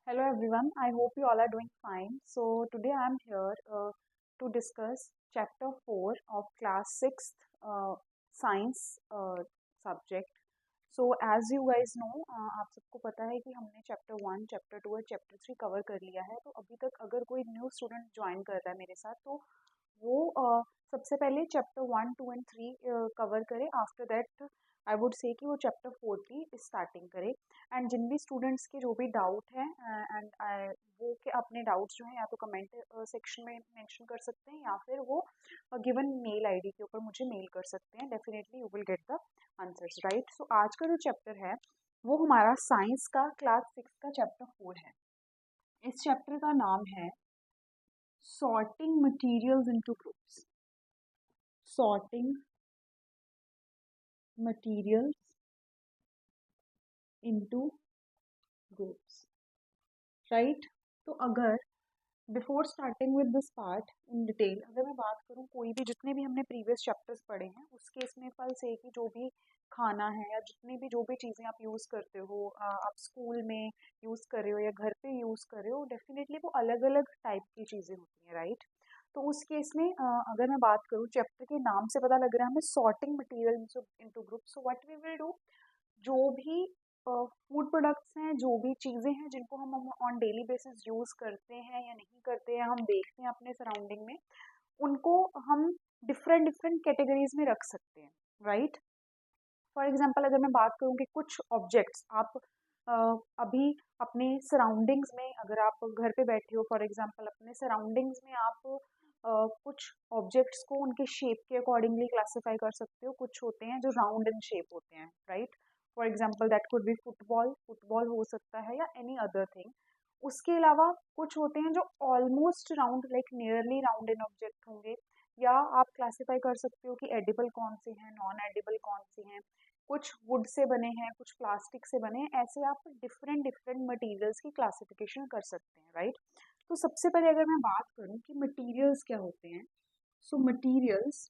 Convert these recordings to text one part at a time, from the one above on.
Hello everyone, I hope you all are doing fine. So today I am here to discuss chapter 4 of class 6th science subject. So as you guys know, आप सबको पता है कि हमने chapter 1, chapter 2 और chapter 3 cover कर लिया है। तो अभी तक अगर कोई न्यू स्टूडेंट ज्वाइन कर रहा है मेरे साथ तो वो सबसे पहले चैप्टर 1, 2 एंड 3 कवर करे। After that I would say कि वो चैप्टर 4 की स्टार्टिंग करे। एंड जिन भी स्टूडेंट्स के जो भी डाउट हैं एंड वो के अपने डाउट्स जो हैं या तो कमेंट सेक्शन में मेंशन कर सकते हैं या फिर वो गिवन मेल आईडी के ऊपर मुझे मेल कर सकते हैं। Definitely you will get the answers right. So आज का जो चैप्टर है वो हमारा साइंस का क्लास 6 का चैप्टर 4 है। इस चैप्टर का नाम है sorting materials into groups. Sorting materials into groups, right? तो अगर before starting with this part in detail अगर मैं बात करूँ कोई भी जितने भी हमने प्रीवियस चैप्टर्स पढ़े हैं उस केस में फल से कि जो भी खाना है या जितनी भी जो भी चीज़ें आप यूज़ करते हो आप स्कूल में यूज़ कर रहे हो या घर पे यूज़ कर रहे हो, डेफिनेटली वो अलग अलग टाइप की चीज़ें होती हैं राइट। तो उस केस में अगर मैं बात करूँ चैप्टर के नाम से पता लग रहा है हमें sorting material into group. So what we will do, जो भी फूड प्रोडक्ट्स हैं, जो भी चीज़ें हैं जिनको हम ऑन डेली बेसिस यूज़ करते हैं या नहीं करते हैं, हम देखते हैं अपने सराउंडिंग में, उनको हम डिफरेंट डिफरेंट कैटेगरीज में रख सकते हैं राइट। फॉर एग्जांपल अगर मैं बात करूँ कि कुछ ऑब्जेक्ट्स आप अभी अपने सराउंडिंग्स में अगर आप घर पे बैठे हो, फॉर एग्जांपल अपने सराउंडिंग्स में आप कुछ ऑब्जेक्ट्स को उनके शेप के अकॉर्डिंगली क्लासिफाई कर सकते हो। कुछ होते हैं जो राउंड इन शेप होते हैं right. For example that could B football, football हो सकता है या एनी अदर थिंग। उसके अलावा कुछ होते हैं जो almost round like nearly round in object होंगे, या आप क्लासिफाई कर सकते हो कि एडिबल कौन से हैं, नॉन एडिबल कौन से हैं, कुछ वुड से बने हैं, कुछ प्लास्टिक से बने हैं। ऐसे आप डिफरेंट डिफरेंट मटेरियल्स की क्लासिफिकेशन कर सकते हैं राइट। तो सबसे पहले अगर मैं बात करूं कि मटेरियल्स क्या होते हैं, सो मटेरियल्स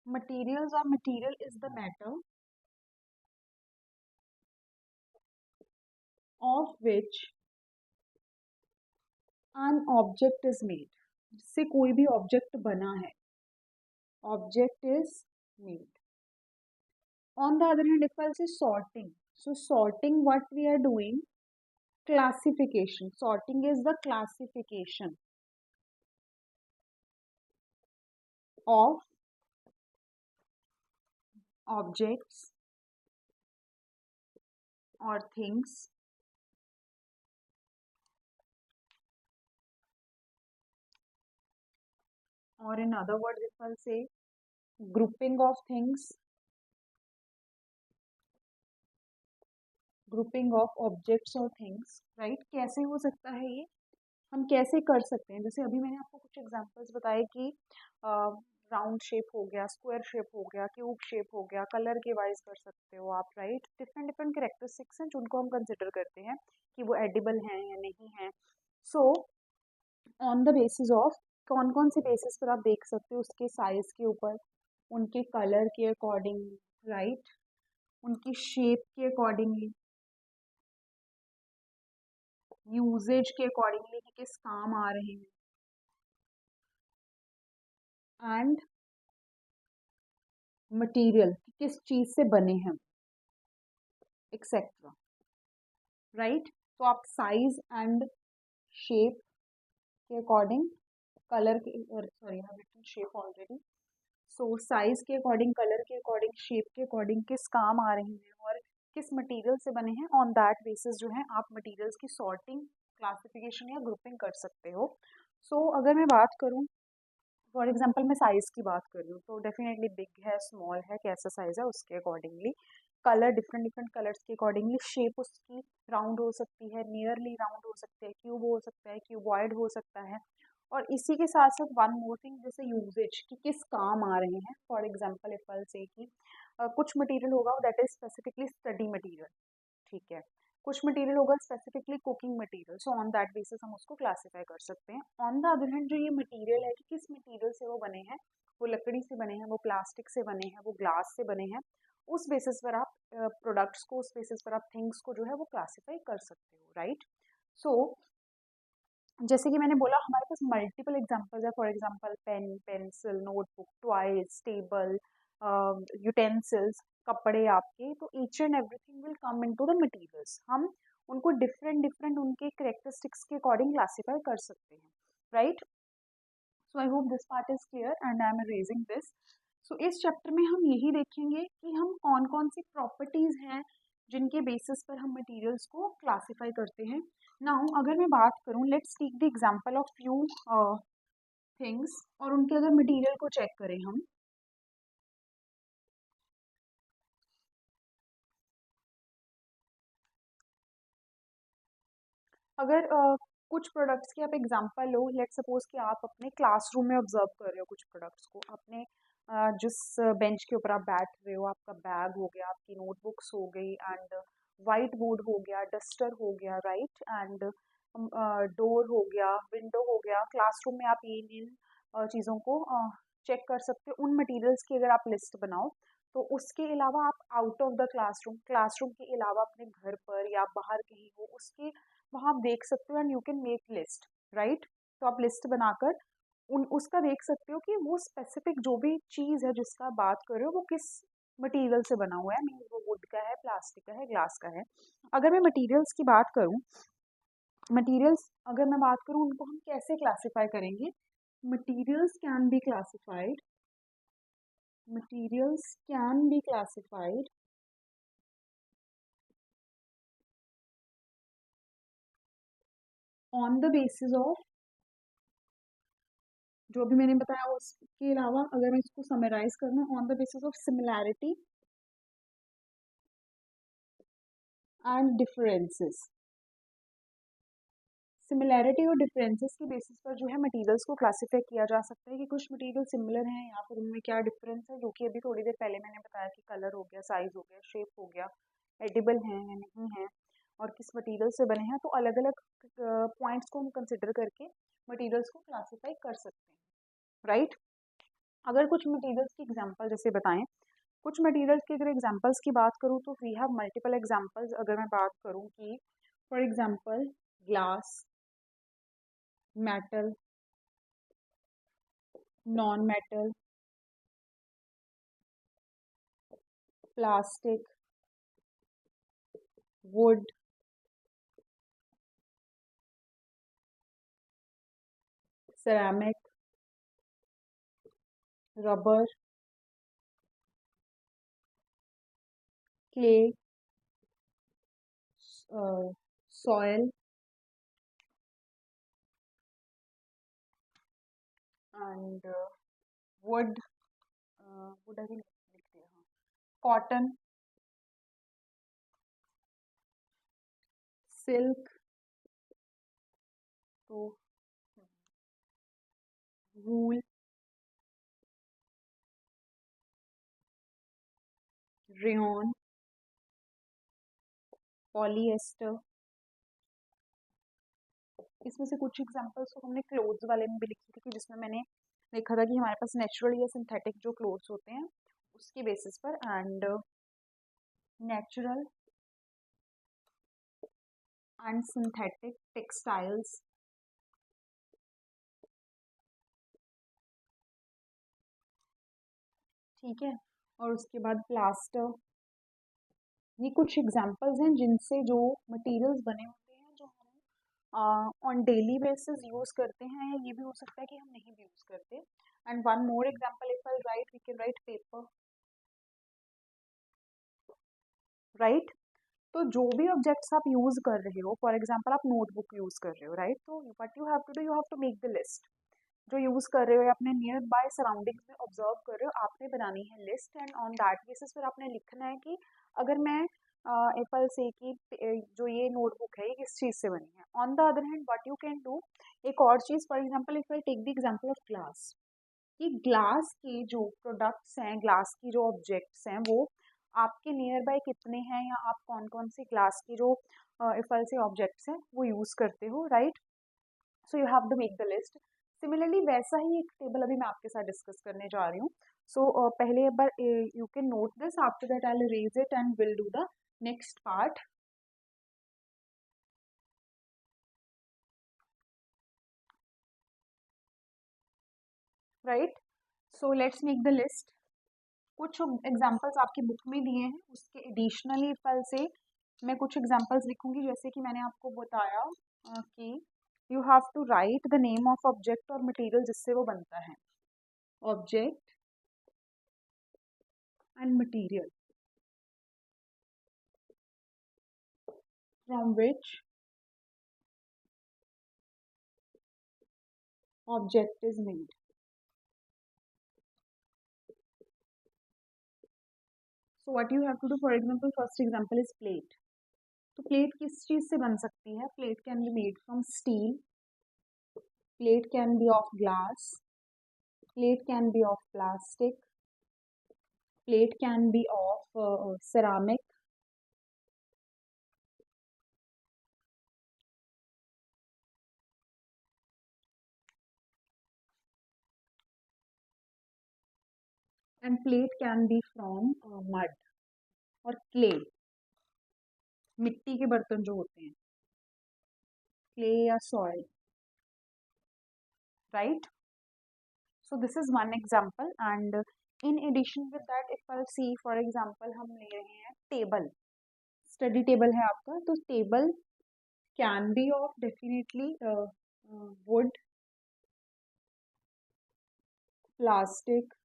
और material is the matter of which an object is made, जिससे कोई भी ऑब्जेक्ट बना है, object is made. On the other hand, if I'll say sorting, so sorting, what we are doing, classification. Sorting is the classification of objects or things, or in other words, if I'll say grouping of things, grouping of objects or things, right? कैसे हो सकता है ये, हम कैसे कर सकते हैं? जैसे अभी मैंने आपको कुछ एग्जांपल्स बताए कि राउंड शेप हो गया, स्क्वायर शेप हो गया, क्यूब शेप हो गया, कलर के वाइज कर सकते हो आप राइट। डिफरेंट डिफरेंट कैरेक्टरिस्टिक्स हैं जिनको हम कंसिडर करते हैं कि वो एडिबल हैं या नहीं हैं। So on the basis of कौन कौन से बेसिस पर आप देख सकते हो, उसके साइज के ऊपर, उनके कलर के अकॉर्डिंग राइट, उनकी शेप के अकॉर्डिंगली, यूजेज के अकॉर्डिंगली कि किस काम आ रहे हैं, एंड मटेरियल किस चीज से बने हैं, एक्सेट्रा राइट। तो आप साइज एंड शेप के अकॉर्डिंग, कलर के sorry I written shape already. So size के अकॉर्डिंग, कलर के अकॉर्डिंग, शेप के अकॉर्डिंग किस काम आ रहे हैं और किस मटेरियल से बने हैं, ऑन दैट बेसिस जो है आप मटेरियल्स की सॉर्टिंग, क्लासिफिकेशन या ग्रुपिंग कर सकते हो। अगर मैं बात करूँ, फॉर एग्जाम्पल मैं साइज़ की बात कर रही हूँ तो डेफिनेटली बिग है, स्मॉल है, कैसा साइज़ है उसके accordingly, colour different different colours के अकॉर्डिंगली, शेप उसकी राउंड हो सकती है, नियरली राउंड हो सकते हैं, क्यूब हो सकता है, क्यूबॉइड हो सकता है। और इसी के साथ साथ वन मोर थिंग, जैसे यूजेज कि किस काम आ रहे हैं। For example if I say कि कुछ मटेरियल होगा that is specifically study material, ठीक है, कुछ मटेरियल होगा specifically cooking material. So on that basis हम उसको क्लासिफाई कर सकते हैं। ऑन द अदर हैंड जो ये मटेरियल है कि किस मटेरियल से वो बने हैं, वो लकड़ी से बने हैं, वो प्लास्टिक से बने हैं, वो ग्लास से बने हैं, उस बेसिस पर आप प्रोडक्ट्स को, उस बेसिस पर आप थिंग्स को जो है वो क्लासीफाई कर सकते हो, राइट। सो जैसे कि मैंने बोला हमारे पास मल्टीपल एग्जांपल्स है, for example pen, pencil, notebook, toys, table, utensils, कपड़े आपके, तो each and everything will come into the materials. हम उनको डिफरेंट डिफरेंट उनके करेक्टरिस्टिक्स के अकॉर्डिंग क्लासीफाई कर सकते हैं, right. So I hope this part is clear and I am raising this. सो इस चैप्टर में हम यही देखेंगे कि हम कौन कौन सी प्रॉपर्टीज हैं जिनके बेसिस पर हम मटेरियल्स को क्लासीफाई करते हैं। नाउ अगर मैं बात करूं, let's take the example of few things और उनके अगर मटेरियल को चेक करें हम। अगर कुछ प्रोडक्ट्स की आप एग्जांपल लो, लेट सपोज कि आप अपने क्लासरूम में ऑब्जर्व कर रहे हो कुछ प्रोडक्ट्स को, अपने जिस बेंच के ऊपर आप बैठ रहे हो, आपका बैग हो गया, आपकी नोटबुक्स हो गई, एंड वाइट बोर्ड हो गया, डस्टर हो गया, राइट, एंड डोर हो गया, विंडो हो गया। क्लासरूम में आप इन चीज़ों को चेक कर सकते हो। उन मटेरियल्स की अगर आप लिस्ट बनाओ, तो उसके अलावा आप out of the classroom, classroom के अलावा अपने घर पर या बाहर कहीं हो, उसके वहाँ आप देख सकते हो and you can make list, right. तो आप लिस्ट बनाकर उन उसका देख सकते हो कि वो स्पेसिफिक जो भी चीज़ है जिसका आप बात कर रहे हो वो किस मटेरियल से बना हुआ है, मीन वो वुड का है, प्लास्टिक का है, ग्लास का है। अगर मैं मटेरियल्स की बात करूँ, मटेरियल्स अगर मैं बात करूँ उनको हम कैसे क्लासीफाई करेंगे। Materials can be classified, materials can be classified on the basis of, जो भी मैंने बताया उसके अलावा अगर मैं इसको समराइज करूँ, on the basis of similarity and differences. Similarity और डिफरेंसेस के बेसिस पर जो है मटेरियल्स को क्लासीफाई किया जा सकता है कि कुछ मटेरियल सिमिलर हैं या फिर उनमें क्या डिफरेंस है, जो कि अभी थोड़ी देर पहले मैंने बताया कि कलर हो गया, साइज हो गया, शेप हो गया, एडिबल हैं या नहीं हैं, और किस मटेरियल से बने हैं। तो अलग अलग पॉइंट्स को हम कंसिडर करके मटेरियल्स को क्लासीफाई कर सकते हैं, राइट। अगर कुछ मटेरियल्स की एग्जांपल जैसे बताएं, कुछ मटेरियल्स की अगर एग्जांपल्स की बात करूँ तो वी हैव मल्टीपल एग्जांपल्स। अगर मैं बात करूँ कि for example glass, metal, non metal, plastic, would, ceramic, rubber, clay, soil and would, would अभी लिख दिया, हाँ, कॉटन, सिल्क, तो वूल, रेयन, पॉलीएस्टर। इसमें से कुछ एग्जांपल्स तो हमने क्लोथ्स वाले में भी लिखी थी कि जिसमें मैंने देखा था कि हमारे पास नेचुरल या सिंथेटिक जो क्लोथ्स होते हैं उसके बेसिस पर, and natural and synthetic textiles, ठीक है, और उसके बाद प्लास्टर। ये कुछ एग्जांपल्स हैं जिनसे जो मटेरियल्स बने होते हैं जो हम ऑन डेली बेसिस यूज करते हैं, या ये भी हो सकता है कि हम नहीं भी यूज करते। And one more example, if I write, we can write paper, right. तो जो भी ऑब्जेक्ट्स आप यूज कर रहे हो, फॉर एग्जांपल आप नोटबुक यूज कर रहे हो, राइट, तो what you have to do, you have to make the list. जो यूज कर रहे हो या अपने नियर बाय सराउंडिंग्स में ऑब्जर्व कर रहे हो, आपने बनानी है list, and on that basis फिर आपने लिखना है कि अगर मैं इफ आई से कि जो ये नोटबुक है ये किस चीज से बनी है। On the other hand what you can do, एक और चीज, for example if I take the example of glass, कि ग्लास के जो प्रोडक्ट्स हैं, ग्लास की जो ऑब्जेक्ट्स हैं, वो आपके नियर बाय कितने हैं, या आप कौन कौन सी ग्लास की जो इफ आई से ऑब्जेक्ट्स हैं वो यूज करते हो, right. So you have to make the list. Similarly वैसा ही एक टेबल अभी मैं आपके साथ डिस्कस करने जा रही हूँ. सो पहले एक बार you can note this, after that I will raise it and will do the next part. Right, so let's make the list. कुछ एग्जाम्पल्स आपकी बुक में दिए हैं, उसके एडिशनली फल से मैं कुछ एग्जाम्पल्स लिखूंगी. जैसे कि मैंने आपको बताया कि you have to write the name of object और मटेरियल जिससे वो बनता है. Object and material from which object is made. So what you have to do, for example first example is plate. तो प्लेट किस चीज से बन सकती है? Plate can be made from steel, plate can be of glass, plate can be of plastic, plate can be of ceramic, and plate can be from mud और clay. मिट्टी के बर्तन जो होते हैं, clay या soil, right? So this is one example, and in addition with that, if I'll see, for example, हम ले रहे हैं table, study table है आपका, तो table can be of definitely wood, plastic,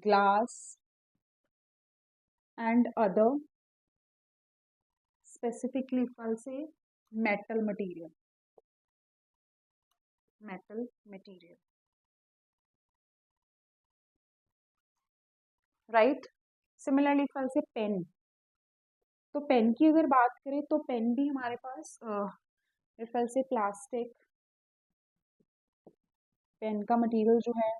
glass, and other, specifically if I'll say metal material, right? Similarly if I'll say pen, तो pen की अगर बात करें तो पेन भी हमारे पास if I'll say plastic, pen का मटेरियल जो है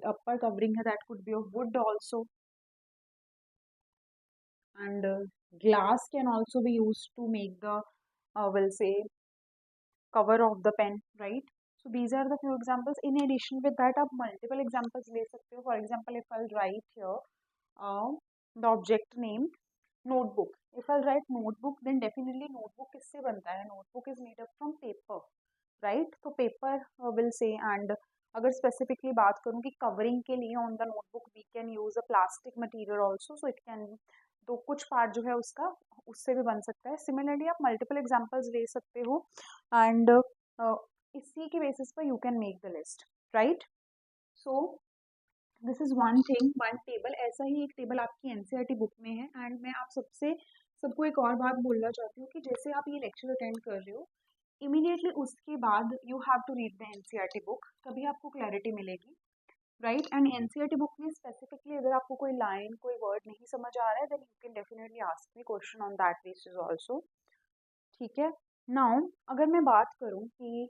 अपर कवरिंग है that could be of wood also, and glass can also be used to make the we'll say cover of the pen, right? So these are the few examples. In addition with that आप multiple examples ले सकते हो. For example, if I'll write here the object name notebook. If I'll write notebook, then definitely notebook किससे बनता है? Notebook is made up from paper, right? तो paper will say, and अगर specifically बात करूँ कि covering के लिए on the notebook we can use a plastic material also, so it can, तो कुछ पार्ट जो है उसका उससे भी बन सकता है. सिमिलरली आप मल्टीपल एग्जांपल्स ले सकते हो, एंड इसी के बेसिस पर you can make the list, right? So this is one thing, one table. ऐसा ही एक टेबल आपकी एनसीईआरटी बुक में है. एंड मैं आप सबको एक और बात बोलना चाहती हूँ कि जैसे आप ये लेक्चर अटेंड कर रहे हो, इमीडिएटली उसके बाद you have to read the NCERT book, तभी आपको क्लैरिटी मिलेगी, राइट? एंड एनसीईआरटी बुक में स्पेसिफिकली अगर आपको कोई लाइन कोई वर्ड नहीं समझ आ रहा है, then you can definitely ask me question on that basis also, ठीक है? नाउ अगर मैं बात करूँ कि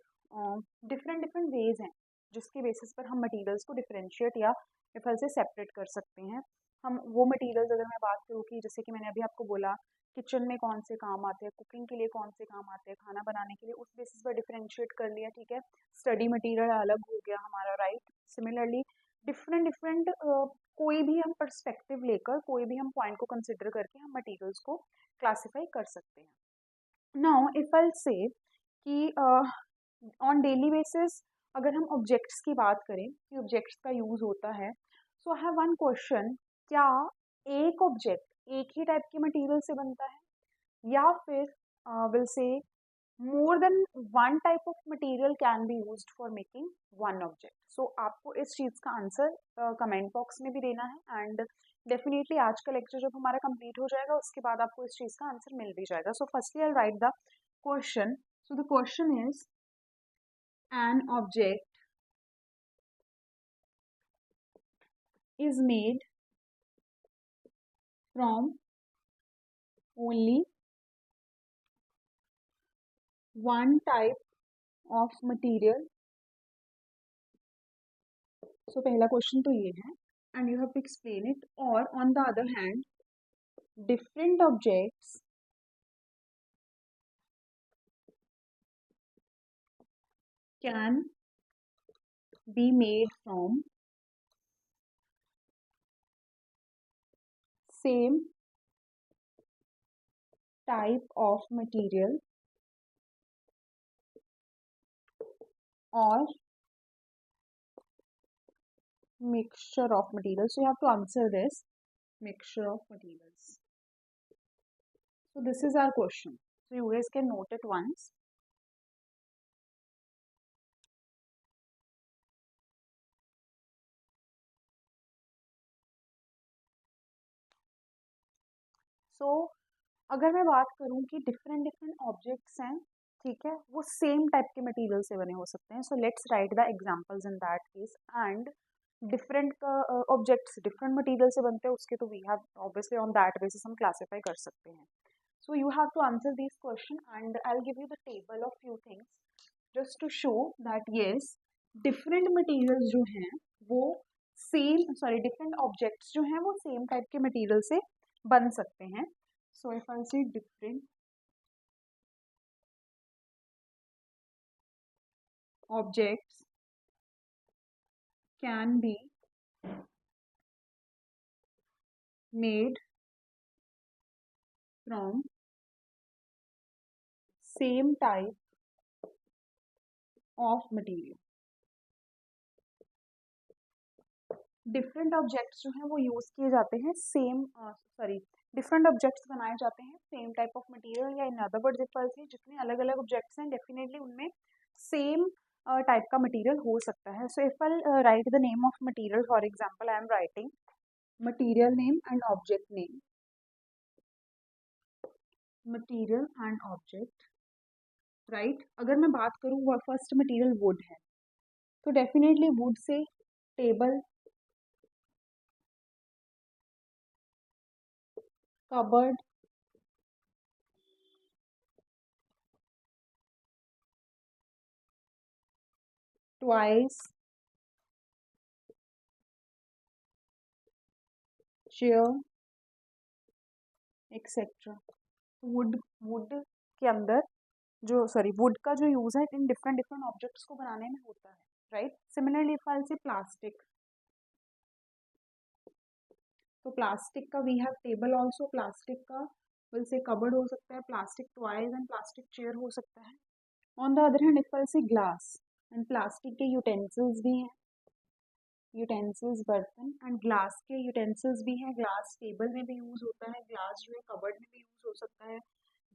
डिफरेंट डिफरेंट वेज हैं जिसके बेसिस पर हम मटेरियल्स को डिफरेंशिएट या इफल से सेपरेट कर सकते हैं. हम वो मटेरियल्स, अगर मैं बात करूँ कि जैसे कि मैंने अभी आपको बोला किचन में कौन से काम आते हैं, कुकिंग के लिए कौन से काम आते हैं, खाना बनाने के लिए, उस बेसिस पर डिफरेंशिएट कर लिया, ठीक है? स्टडी मटेरियल अलग हो गया हमारा, राइट? सिमिलरली डिफरेंट डिफरेंट कोई भी हम पर्सपेक्टिव लेकर, कोई भी हम पॉइंट को कंसिडर करके हम मटेरियल्स को क्लासीफाई कर सकते हैं. नाउ इफ आई से कि ऑन डेली बेसिस अगर हम ऑब्जेक्ट्स की बात करें कि ऑब्जेक्ट्स का यूज होता है, so I have one question, क्या एक ऑब्जेक्ट एक ही टाइप के मटेरियल से बनता है, या फिर will say more than one type of material can be used for making one object? So आपको इस चीज़ का आंसर कमेंट बॉक्स में भी देना है, एंड डेफिनेटली आज का लेक्चर जब हमारा कंप्लीट हो जाएगा उसके बाद आपको इस चीज़ का आंसर मिल भी जाएगा. So firstly I right the question. So the question is an object is made from only one type of material. So पहला क्वेश्चन तो ये है, and you have to explain it. Or on the other hand, different objects can be made from same type of material or mixture of materials. So you have to answer this, mixture of materials. So this is our question. So you guys can note it once. So अगर मैं बात करूं कि different different objects हैं, ठीक है, वो same type के मटेरियल से बने हो सकते हैं. So let's write the examples in that case. And different objects different material से बनते हैं, उसके तो we have obviously on that basis हम क्लासिफाई कर सकते हैं. So you have to answer this question and I will give you the table of few things just to show that yes different materials जो हैं वो same, sorry, different objects जो हैं वो सेम टाइप के मटेरियल से बन सकते हैं. So if I say different objects can be made from same type of material. Different objects जो हैं वो यूज़ किए जाते हैं सेम, सॉरी, डिफरेंट ऑब्जेक्ट्स बनाए जाते हैं सेम टाइप ऑफ मटेरियल, या in other words if I से जितने अलग अलग ऑब्जेक्ट्स हैं डेफिनेटली उनमें सेम टाइप का मटेरियल हो सकता है. So if I right the name of material, for example I am writing material name and object name, material and object, right. अगर मैं बात करूँ फर्स्ट मटेरियल वुड है, तो definitely would say table, cupboard, twice, chair etcetera. Would would के अंदर जो, sorry, would का जो यूज़ है इन डिफरेंट डिफरेंट ऑब्जेक्ट्स को बनाने में होता है, राइट. सिमिलरली इफ आई से प्लास्टिक, तो प्लास्टिक का we have table also, plastic का विल से कबर्ड हो सकता है, plastic toys and plastic chair हो सकता है. On the other hand if I say glass and plastic के यूटेंसिल्स भी हैं, यूटेंसिल्स बर्तन, एंड ग्लास के यूटेंसिल्स भी हैं. ग्लास टेबल में भी यूज़ होता है, ग्लास जो है कबर्ड में भी यूज़ हो सकता है,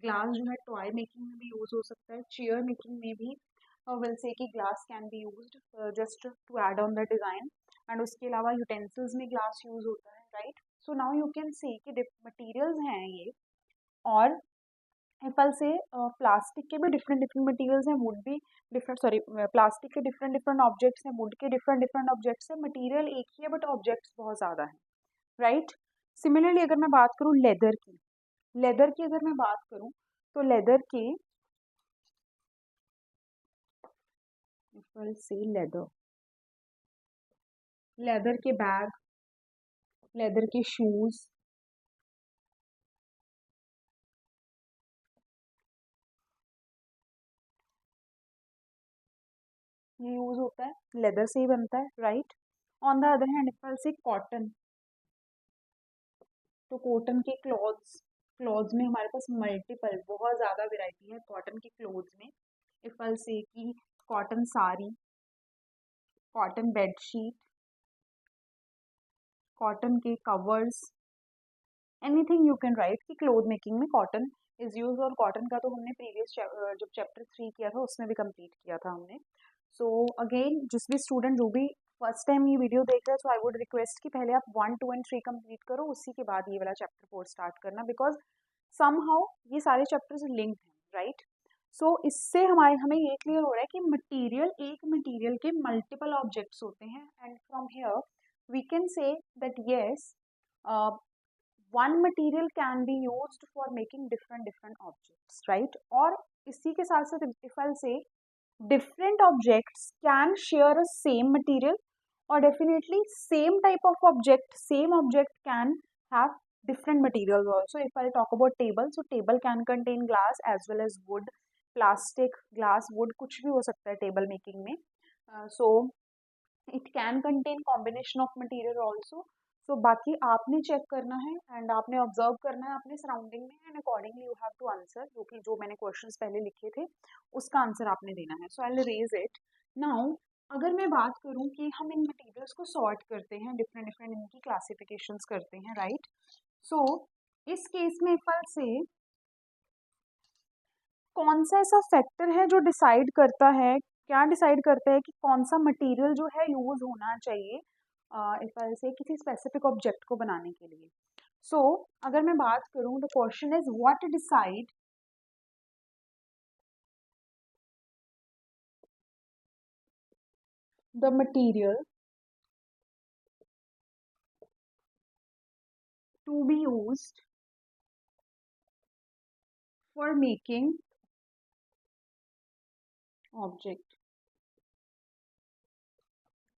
ग्लास जो है टॉय मेकिंग में भी यूज़ हो सकता है, चेयर मेकिंग में भी विल से कि glass can be used just to add on the design. And उसके अलावा यूटेंसिल्स में ग्लास यूज़ होता है, right. So now you can see कि मटीरियल्स हैं ये. और इफ आई से प्लास्टिक के भी डिफरेंट डिफरेंट मटेरियल्स हैं, वुड भी डिफरेंट, सॉरी, प्लास्टिक के डिफरेंट डिफरेंट ऑब्जेक्ट्स हैं, वुड के डिफरेंट डिफरेंट ऑब्जेक्ट्स हैं. मटेरियल एक ही है बट ऑब्जेक्ट्स बहुत ज़्यादा हैं, राइट. सिमिलरली अगर मैं बात करूँ लेदर की, लेदर की अगर मैं बात करूँ तो लेदर के, इफ आई से लेदर, लेदर के बैग, लेदर के शूज़, ये यूज़ होता है, लेदर से ही बनता है, right. On the other hand if I से कॉटन, तो कॉटन के क्लॉथ्स, क्लॉथ्स में हमारे पास मल्टीपल, बहुत ज़्यादा वेराइटी है कॉटन के क्लोथ्स में. इफ आई से कि cotton sari, cotton bedsheet, cotton के covers, anything you can write कि क्लोथ मेकिंग में कॉटन इज यूज. और कॉटन का तो हमने प्रीवियस जब चैप्टर 3 किया था उसमें भी कंप्लीट किया था हमने. सो अगेन जिस भी स्टूडेंट जो भी फर्स्ट टाइम ये वीडियो देख रहे हैं, सो आई वुड रिक्वेस्ट कि पहले आप 1, 2 एंड 3 कंप्लीट करो, उसी के बाद ये वाला चैप्टर 4 स्टार्ट करना, बिकॉज समहाउ ये सारे चैप्टर्स लिंक्ड हैं, राइट. सो इससे हमें ये क्लियर हो रहा है कि मटेरियल, एक मटेरियल के मल्टीपल ऑब्जेक्ट्स होते हैं. And from here we can say that yes one material can be used for making different different objects, right. और इसी के साथ साथ if I'll say different objects can share a same material, or definitely same type of object, same object can have different materials also. If I'll talk about table, so table can contain glass as well as wood, plastic, glass, wood, कुछ भी हो सकता है table making में. So it can contain combination of material also. So बाकी आपने check करना है एंड आपने ऑब्जर्व करना है अपने सराउंडिंग में and accordingly you have to answer, जो मैंने क्वेश्चंस पहले लिखे थे उसका आंसर आपने देना है। So I will raise it now. अगर मैं बात करूं कि हम इन मटेरियल्स को सॉर्ट करते हैं, डिफरेंट डिफरेंट इनकी क्लासिफिकेशंस करते हैं, राइट। सो इस केस में इफ आई से कौन सा ऐसा फैक्टर है जो डिसाइड करता है, क्या डिसाइड करता है कि कौन सा मटेरियल जो है यूज होना चाहिए इफ आई से किसी स्पेसिफिक ऑब्जेक्ट को बनाने के लिए। सो अगर मैं बात करूं the question is what decide the material to be used for making object.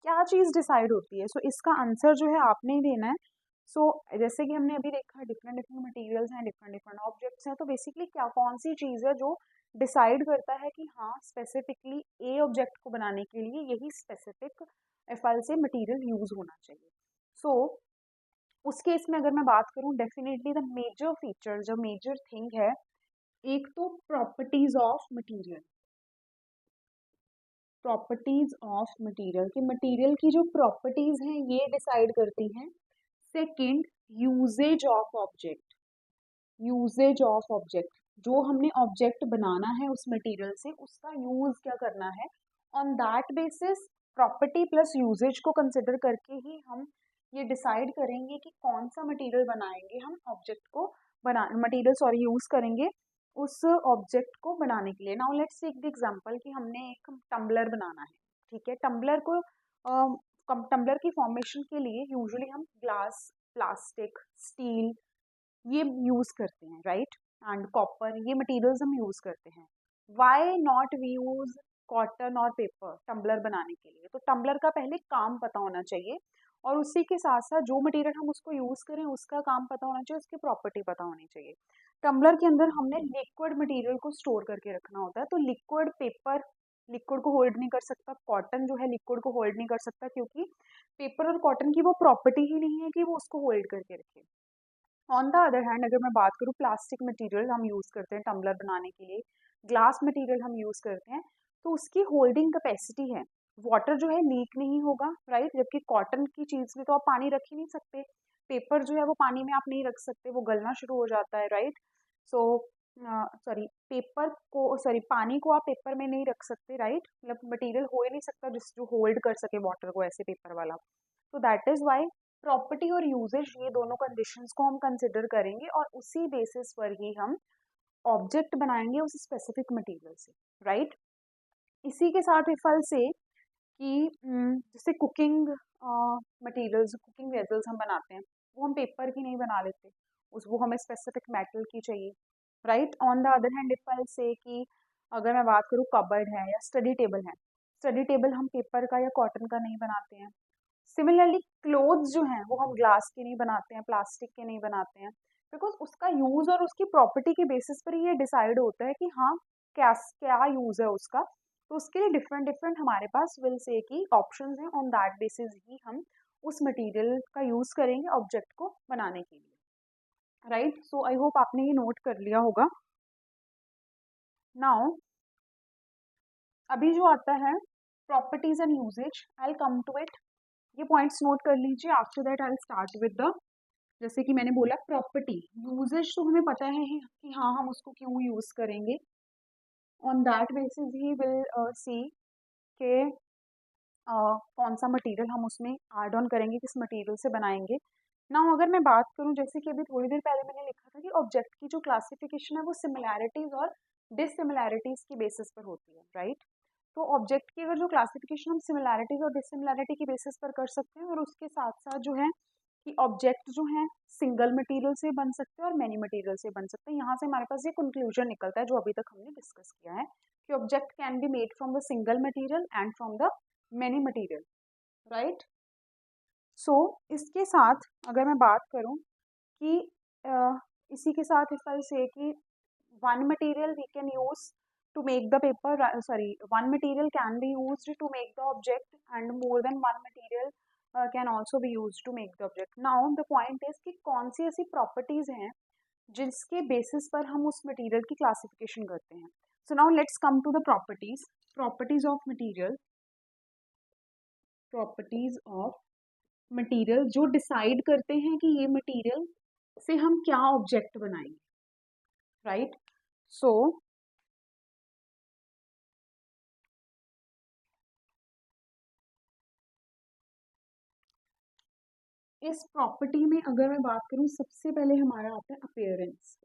क्या चीज डिसाइड होती है? सो इसका आंसर जो है आपने ही देना है। सो जैसे कि हमने अभी देखा डिफरेंट डिफरेंट मटेरियल्स हैं, डिफरेंट डिफरेंट ऑब्जेक्ट्स हैं, तो बेसिकली क्या कौन सी चीज़ है जो डिसाइड करता है कि हाँ स्पेसिफिकली ए ऑब्जेक्ट को बनाने के लिए यही स्पेसिफिक एफआल से मटेरियल यूज होना चाहिए। सो उस केस में अगर मैं बात करूँ डेफिनेटली द मेजर फीचर, जो मेजर थिंग है, एक तो properties of material, properties of material कि मटेरियल की जो प्रॉपर्टीज हैं ये डिसाइड करती हैं। Second, usages of object, usages of object, जो हमने ऑब्जेक्ट बनाना है उस मटेरियल से उसका यूज क्या करना है, on that basis property plus usages को कंसिडर करके ही हम ये डिसाइड करेंगे कि कौन सा मटेरियल बनाएंगे हम ऑब्जेक्ट को बना, मटेरियल सॉरी यूज करेंगे उस ऑब्जेक्ट को बनाने के लिए। Now let's take the example कि हमने एक टम्बलर बनाना है, ठीक है। टम्बलर को टम्बलर की फॉर्मेशन के लिए यूजुअली हम ग्लास, प्लास्टिक, स्टील ये यूज करते हैं, राइट, एंड कॉपर, ये मटेरियल्स हम यूज करते हैं। Why not we use cotton और पेपर टम्बलर बनाने के लिए? तो टम्बलर का पहले काम पता होना चाहिए और उसी के साथ साथ जो मटेरियल हम उसको यूज करें उसका काम पता होना चाहिए, उसकी प्रॉपर्टी पता होनी चाहिए। टम्बलर के अंदर हमने लिक्विड मटेरियल को स्टोर करके रखना होता है, तो लिक्विड पेपर लिक्विड को होल्ड नहीं कर सकता, कॉटन जो है लिक्विड को होल्ड नहीं कर सकता, क्योंकि पेपर और कॉटन की वो प्रॉपर्टी ही नहीं है कि वो उसको होल्ड करके रखे। ऑन द अदर हैंड अगर मैं बात करूँ प्लास्टिक मटेरियल हम यूज़ करते हैं टम्बलर बनाने के लिए, ग्लास मटेरियल हम यूज़ करते हैं, तो उसकी होल्डिंग कैपेसिटी है, वाटर जो है लीक नहीं होगा, राइट, जबकि कॉटन की चीज़ में तो आप पानी रख ही नहीं सकते, पेपर जो है वो पानी में आप नहीं रख सकते, वो गलना शुरू हो जाता है, राइट। सो सॉरी पेपर को सॉरी पानी को आप पेपर में नहीं रख सकते, राइट, मतलब मटेरियल हो ही नहीं सकता जिस जो होल्ड कर सके वाटर को ऐसे पेपर वाला। तो दैट इज वाई प्रॉपर्टी और यूजेज ये दोनों कंडीशंस को हम कंसिडर करेंगे और उसी बेसिस पर ही हम ऑब्जेक्ट बनाएंगे उस स्पेसिफिक मटेरियल से, राइट। इसी के साथ इफ आई से कि जैसे कुकिंग मटेरियल्स, कुकिंग वेजल्स हम बनाते हैं वो हम पेपर की नहीं बना लेते, उस वो हमें स्पेसिफिक मेटल की चाहिए, right. On the other hand if I say कि अगर मैं बात करूँ कबर्ड है या स्टडी टेबल है, स्टडी टेबल हम पेपर का या कॉटन का नहीं बनाते हैं। सिमिलरली क्लोथ्स जो हैं वो हम ग्लास के नहीं बनाते हैं, प्लास्टिक के नहीं बनाते हैं, बिकॉज उसका यूज और उसकी प्रॉपर्टी के बेसिस पर ये डिसाइड होता है कि हाँ क्या क्या यूज है उसका। तो उसके लिए डिफरेंट डिफरेंट हमारे पास विल से की ऑप्शंस हैं, ऑन दैट बेसिस ही हम उस मटेरियल का यूज करेंगे ऑब्जेक्ट को बनाने के लिए, राइट। सो आई होप आपने ये नोट कर लिया होगा। नाउ अभी जो आता है properties and usages, I come to it, ये पॉइंट्स नोट कर लीजिए। After that I start with the, जैसे कि मैंने बोला प्रॉपर्टी, यूजेज तो हमें पता है कि हाँ हम उसको क्यों यूज करेंगे, on that basis he will see के कौन सा मटेरियल हम उसमें ऐड ऑन करेंगे, किस मटेरियल से बनाएंगे। ना अगर मैं बात करूं जैसे कि अभी थोड़ी देर पहले मैंने लिखा था कि ऑब्जेक्ट की जो क्लासिफिकेशन है वो सिमिलैरिटीज और डिससिमिलैरिटीज की बेसिस पर होती है, राइट। तो ऑब्जेक्ट की अगर जो क्लासिफिकेशन हम सिमिलैरिटीज और डिससिमिलैरिटी की बेसिस पर कर सकते हैं, और उसके साथ साथ जो है कि ऑब्जेक्ट जो है सिंगल मटेरियल से बन सकते हैं और मैनी मटेरियल से बन सकते हैं। यहाँ से हमारे पास ये कंक्लूजन निकलता है जो अभी तक हमने डिस्कस किया है कि object can be made from the single material and from the many material, right. So इसके साथ अगर मैं बात करूं कि इसी के साथ इफ आई से कि one material we can use to make the paper, sorry, one material can be used to make the object and more than one material can also be used to make the object. Now the point is कि कौन सी ऐसी properties हैं जिसके basis पर हम उस material की classification करते हैं. So now let's come to the properties. Properties of material. Properties of material जो decide करते हैं कि ये material से हम क्या object बनाएंगे, right? So इस प्रॉपर्टी में अगर मैं बात करूं, सबसे पहले हमारा आता है अपीयरेंस,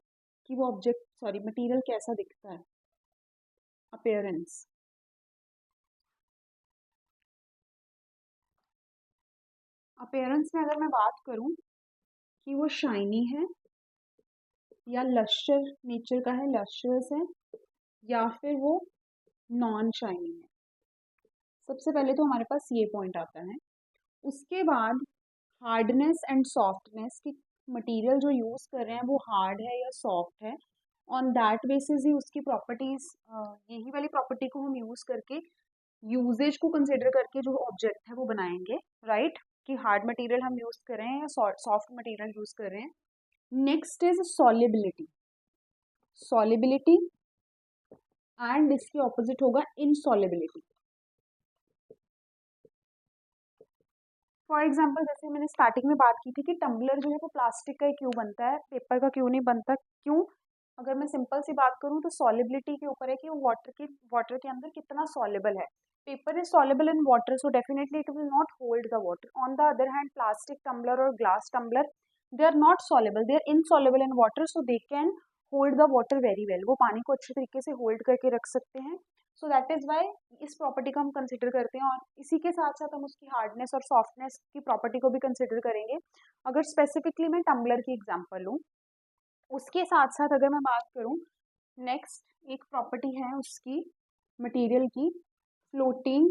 कि वो ऑब्जेक्ट सॉरी मटेरियल कैसा दिखता है. अपीयरेंस. अपीयरेंस में अगर मैं बात करूं कि वो शाइनी है या लश्चर नेचर का है, लश्चरस है, या फिर वो नॉन शाइनी है. सबसे पहले तो हमारे पास ये पॉइंट आता है. उसके बाद हार्डनेस एंड सॉफ्टनेस, की मटेरियल जो यूज़ कर रहे हैं वो हार्ड है या सॉफ्ट है. ऑन दैट बेसिस ही उसकी प्रॉपर्टीज, यही वाली प्रॉपर्टी को हम यूज़ करके यूजेज को कंसिडर करके जो ऑब्जेक्ट है वो बनाएंगे, राइट? कि हार्ड मटेरियल हम यूज़ कर रहे हैं या सॉफ्ट मटेरियल यूज़ कर रहे हैं. Next is solubility. Solubility and इसके ऑपोजिट होगा इनसॉलिबिलिटी. फॉर एग्जाम्पल जैसे मैंने स्टार्टिंग में बात की थी कि टम्बलर जो है वो प्लास्टिक का क्यों बनता है, पेपर का क्यों नहीं बनता, क्यों? अगर मैं सिंपल सी बात करूं तो सॉलिबिलिटी के ऊपर है कि वो वाटर के अंदर कितना सॉलेबल है. Paper is soluble in water, so definitely it will not hold the water. On the other hand plastic tumbler और glass tumbler, they are not soluble, they are insoluble in water, so they can hold the water very well. वो पानी को अच्छे तरीके से hold करके रख सकते हैं. सो दैट इज वाई इस प्रॉपर्टी को हम कंसिडर करते हैं. और इसी के साथ साथ हम उसकी हार्डनेस और सॉफ्टनेस की प्रॉपर्टी को भी कंसिडर करेंगे. अगर स्पेसिफिकली मैं टम्बलर की एग्जांपल लूँ, उसके साथ साथ अगर मैं बात करूँ, नेक्स्ट एक प्रॉपर्टी है उसकी मटेरियल की, फ्लोटिंग.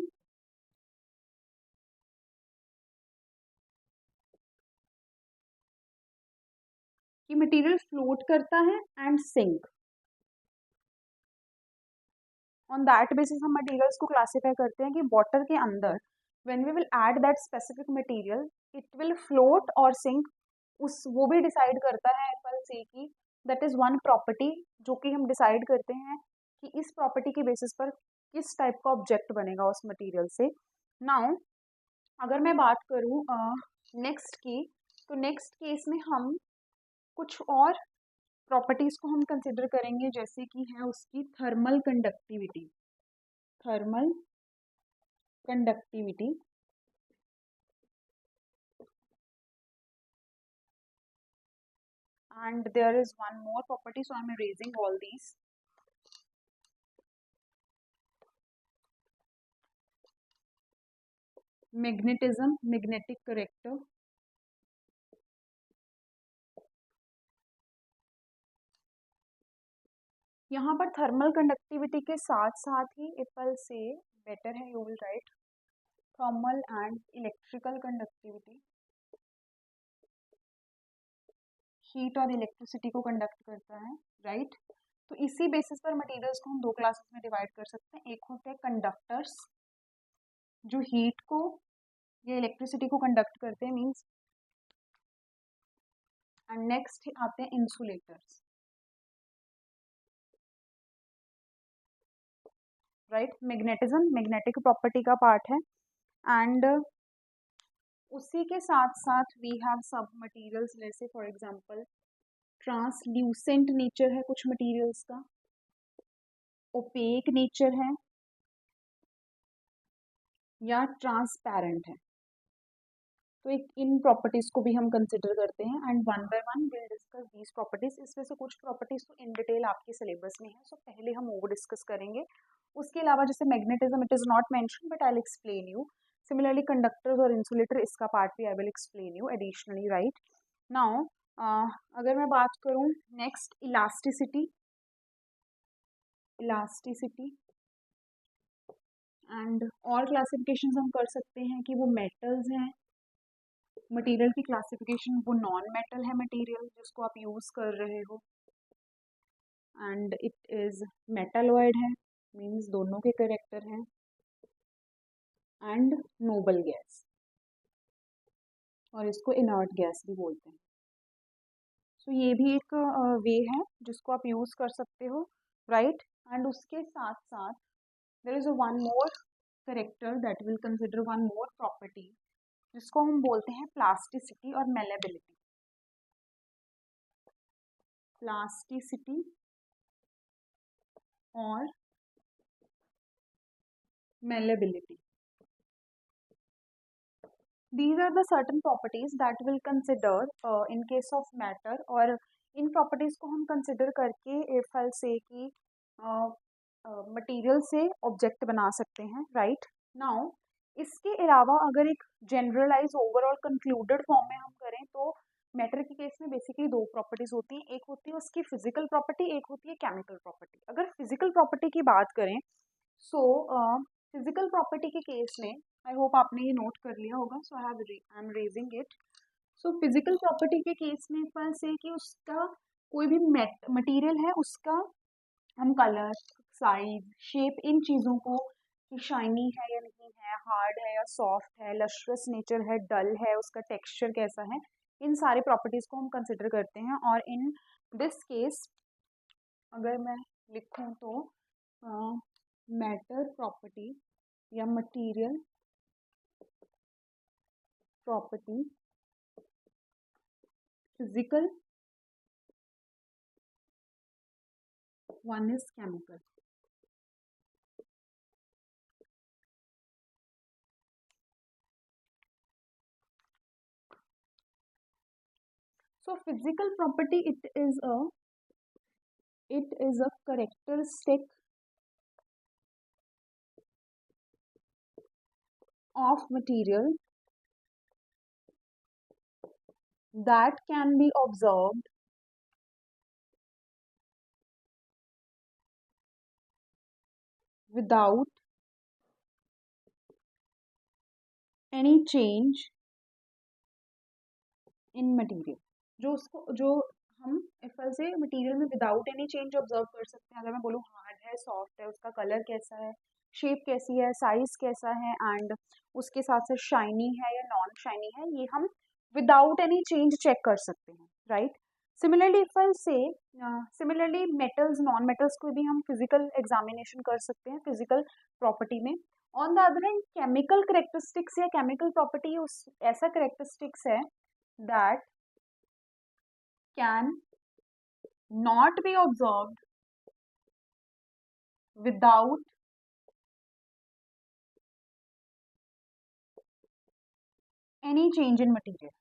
कि मटेरियल फ्लोट करता है and sink. On that basis हम मटेरियल्स को क्लासीफाई करते हैं कि वाटर के अंदर when we will add that specific material it will float और सिंक. उस वो भी डिसाइड करता है एफएल से कि दैट इज वन प्रॉपर्टी जो कि हम डिसाइड करते हैं कि इस प्रॉपर्टी के बेसिस पर किस टाइप का ऑब्जेक्ट बनेगा उस मटेरियल से. नाउ अगर मैं बात करूँ नेक्स्ट की, तो नेक्स्ट केस में हम कुछ और प्रॉपर्टीज को हम कंसिडर करेंगे, जैसे कि है उसकी thermal conductivity. Thermal conductivity. And there is one more property, so I'm erasing all these. Magnetism, magnetic character. यहाँ पर थर्मल कंडक्टिविटी के साथ साथ ही इफल से बेटर है, you will write thermal and electrical conductivity. Heat और इलेक्ट्रिसिटी को conduct करता है, राइट? तो इसी बेसिस पर मटेरियल्स को हम दो क्लासेस में डिवाइड कर सकते हैं. एक होते हैं कंडक्टर्स जो हीट को या इलेक्ट्रिसिटी को कंडक्ट करते हैं, मीन्स. एंड नेक्स्ट आते हैं insulators, right? Magnetism magnetic property का पार्ट है. एंड उसी के साथ साथ वी हैव सब मटेरियल्स, जैसे फॉर एग्जांपल ट्रांसल्यूसेंट नेचर है कुछ मटेरियल्स का, ओपेक नेचर है, या ट्रांसपेरेंट है. तो एक इन प्रॉपर्टीज को भी हम कंसिडर करते हैं and one by one will discuss these properties. इसमें से कुछ प्रॉपर्टीज तो इन डिटेल आपके सिलेबस में है, सो पहले हम वो डिस्कस करेंगे. उसके अलावा जैसे magnetism, it is not mention but I will explain you. Similarly conductors और इंसुलेटर, इसका पार्ट भी I will explain you additionally, right? Now अगर मैं बात करूं नेक्स्ट इलास्टिसिटी. इलास्टिसिटी एंड और क्लासिफिकेशंस हम कर सकते हैं कि वो मेटल्स हैं. मटेरियल की क्लासिफिकेशन, वो नॉन मेटल है मटेरियल जिसको आप यूज़ कर रहे हो, एंड इट इज़ मेटलॉइड है. मीन्स दोनों के करेक्टर हैं, एंड नोबल गैस, और इसको इनर्ट गैस भी बोलते हैं। सो ये भी एक वे है जिसको आप यूज़ कर सकते हो, राइट। एंड उसके साथ साथ there is a one more character that will consider one more property, जिसको हम बोलते हैं प्लास्टिसिटी और मेलेबिलिटी। प्लास्टिसिटी और malleability, these are the certain properties that will consider in case of matter, और इन properties को हम consider करके if I'll say कि मटेरियल से ऑब्जेक्ट बना सकते हैं, राइट। नाउ इसके अलावा अगर एक जनरलाइज ओवरऑल कंक्लूडेड फॉर्म में हम करें तो मैटर के केस में बेसिकली दो प्रॉपर्टीज होती हैं, एक होती है उसकी फिजिकल प्रॉपर्टी, एक होती है केमिकल प्रॉपर्टी। अगर फिजिकल प्रॉपर्टी की बात करें सो फिजिकल प्रॉपर्टी के केस में आई होप आपने ये नोट कर लिया होगा, so I am raising it. So physical property के केस में फल से कि उसका कोई भी मटेरियल है, उसका हम कलर, साइज, शेप, इन चीज़ों को कि शाइनी है या नहीं है, हार्ड है या सॉफ्ट है, लस्ट्रस नेचर है, डल है, उसका टेक्सचर कैसा है, इन सारे प्रॉपर्टीज़ को हम कंसिडर करते हैं। और इन दिस केस अगर मैं लिखूं तो मैटर प्रॉपर्टी या material property, physical, one is chemical. So physical property, it is a characteristic of material that can be observed without any change in material। जो हम एफल से मटेरियल में without any change observe कर सकते हैं। अगर मैं बोलूँ हार्ड है, सॉफ्ट है, उसका कलर कैसा है, शेप कैसी है, साइज कैसा है, एंड उसके साथ साथ शाइनी है या नॉन शाइनी है, ये हम विदाउट एनी चेंज चेक कर सकते हैं, राइट। सिमिलरली इफल से सिमिलरली मेटल्स, नॉन मेटल्स को भी हम फिजिकल एग्जामिनेशन कर सकते हैं फिजिकल प्रॉपर्टी में। On the other hand chemical characteristics या केमिकल प्रॉपर्टी उस ऐसा करेक्टरिस्टिक्स है that can not be observed without any change in material।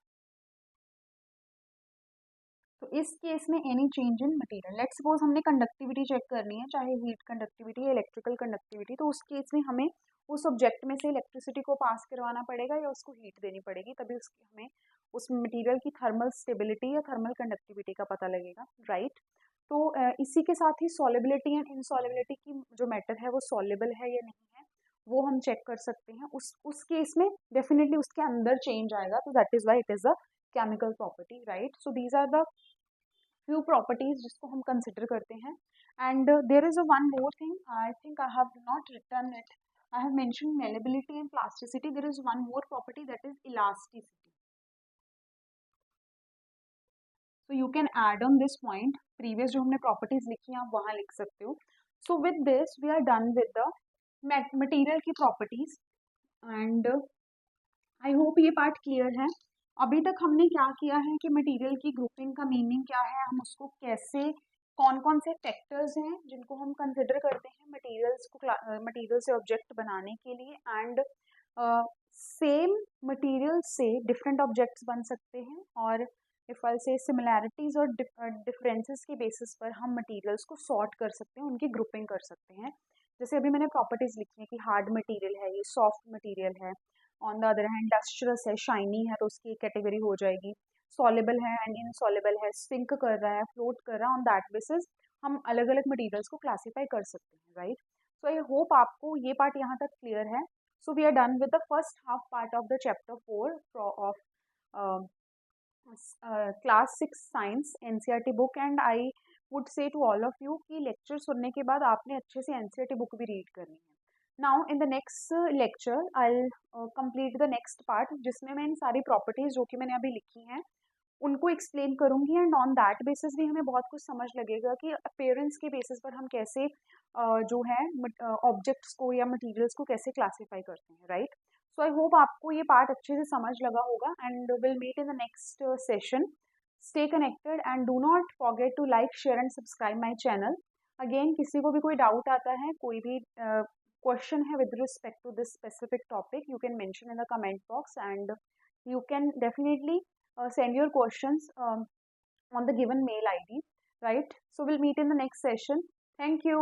तो इस केस में any change in material, let's suppose हमने कंडक्टिविटी चेक करनी है, चाहे हीट कंडक्टिविटी या इलेक्ट्रिकल कंडक्टिविटी, तो उस केस में हमें उस ऑब्जेक्ट में से इलेक्ट्रिसिटी को पास करवाना पड़ेगा या उसको हीट देनी पड़ेगी, तभी उसकी हमें उस मटेरियल की थर्मल स्टेबिलिटी या थर्मल कंडक्टिविटी का पता लगेगा, राइट। तो इसी के साथ ही सॉलिबिलिटी एंड इनसॉलिबिलिटी की जो मैटर है वो सॉलेबल है या नहीं है वो हम चेक कर सकते हैं। उस केस में डेफिनेटली उसके अंदर चेंज आएगा, तो that is why it is a chemical property, right. So these are the few properties जिसको हम कंसिडर करते हैं। And there is a one more thing, I think I have not written it, I have mention malleability and plasticity, there is one more property that is elasticity. So you can add on this point, previous जो हमने properties लिखी हैं आप वहाँ लिख सकते हो। So with this we are done with the material की प्रॉपर्टीज, एंड आई होप ये पार्ट क्लियर है। अभी तक हमने क्या किया है कि मटेरियल की ग्रुपिंग का मीनिंग क्या है, हम उसको कैसे, कौन कौन से फैक्टर्स हैं जिनको हम कंसिडर करते हैं मटेरियल्स को मटेरियल से ऑब्जेक्ट बनाने के लिए, एंड सेम मटेरियल से डिफरेंट ऑब्जेक्ट्स बन सकते हैं, और इफ आई से सिमिलैरिटीज और डिफरेंसेस के बेसिस पर हम मटेरियल्स को सॉर्ट कर सकते हैं, उनकी ग्रुपिंग कर सकते हैं। जैसे अभी मैंने प्रॉपर्टीज लिखी है कि हार्ड मटेरियल है, ये सॉफ्ट मटेरियल है, ऑन द अदर हैंड डस्ट्रस है, शाइनी है, तो उसकी कैटेगरी हो जाएगी, सॉलेबल है एंड इनसॉलेबल है, सिंक कर रहा है, फ्लोट कर रहा है, ऑन दैट बेसिस हम अलग अलग मटेरियल्स को क्लासीफाई कर सकते हैं, राइट। सो आई होप आपको ये पार्ट यहाँ तक क्लियर है। So we are done with the first half part of the chapter 4 of class 6 science NCERT book, and I would say to all of you कि lecture सुनने के बाद आपने अच्छे से एनसीईआरटी बुक भी रीड करनी है. Now in the next lecture I will complete the next part, जिसमें मैं इन सारी प्रॉपर्टीज जो कि मैंने अभी लिखी हैं उनको एक्सप्लेन करूंगी, एंड ऑन दैट बेसिस भी हमें बहुत कुछ समझ लगेगा कि अपेयरेंस के बेसिस पर हम कैसे जो है ऑब्जेक्ट्स को या मटेरियल्स को कैसे क्लासीफाई करते हैं, राइट. सो आई होप आपको ये पार्ट अच्छे से समझ लगा होगा, and will meet in the next session. Stay connected and do not forget to like, share and subscribe my channel. Again किसी को भी कोई डाउट आता है, कोई भी क्वेश्चन है with respect to this specific topic, you can mention in the comment box, and you can definitely send your questions on the given mail ID, right? So we'll meet in the next session. Thank you.